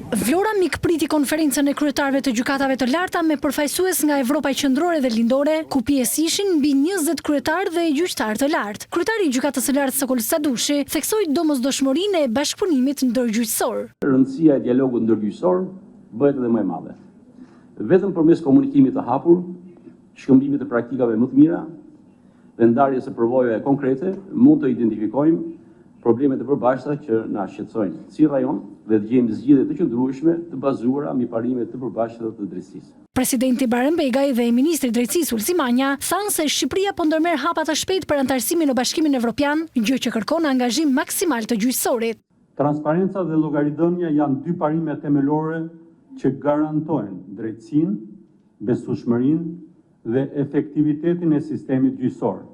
Vlora Mik priti konferencën e kryetarëve të gjykatave të larta me përfaqësues nga Evropa Qendrore dhe Lindore, ku pjesë ishin mbi 20 kryetarë dhe gjyqtarë të lartë. Kryetari i gjykatës së lartë Sokol Sadushi theksoi domosdoshmërinë e bashkëpunimit ndërgjyqësor. Rëndësia e dialogut ndërgjyqësor bëhet edhe më e madhe. Vetëm përmes komunikimit të hapur, shkëmbimit të praktikave më të mira dhe ndarjes së përvojave konkrete mund të identifikojmë problemet e përbashkëta që na shqetësojnë si rajon dhe të gjejmë zgjidhje të qëndrueshme të bazuara mbi parimet të përbashkëta të drejtësisë. Presidenti Barem Begaj dhe ministri i drejtësisë Ulsi Manja thanë se Shqipëria po ndërmerr hapa të shpejtë për antarësimin në Bashkimin Evropian, gjë që kërkon angazhim maksimal të gjyqësorit. Transparenca dhe llogaridhënia janë dy parime themelore që garantojnë drejtësinë, besueshmërinë dhe efektivitetin e sistemit gjyqësor.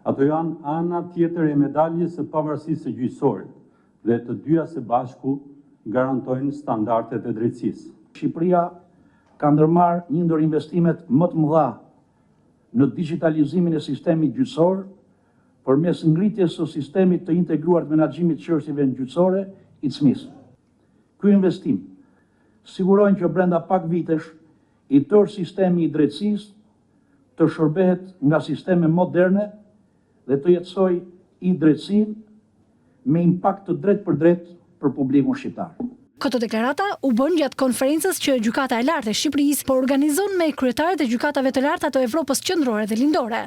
Ato janë ana tjetër e medaljes së pavarësisë së gjyqësorit dhe të dyja së bashku garantojnë standardet e drejtësisë. Shqipëria ka ndërmarrë një ndër investimet më të mëdha në digitalizimin e sistemit gjyqësor përmes ngritjes së sistemit të integruar të menaxhimit të çështjeve gjyqësore, ICMIS. Ky investim sigurojnë që brenda pak vitesh i tërë sistemi i drejtësisë të shërbehet nga sisteme moderne dhe të jetësoj i drejtësinë me impakt të drejt për publikun shqiptar. Këto deklarata u bën gjatë konferencës që Gjykata e Lartë e Shqipërisë po organizon me kryetarët e gjykatave të larta të Evropës Qendrore dhe Lindore.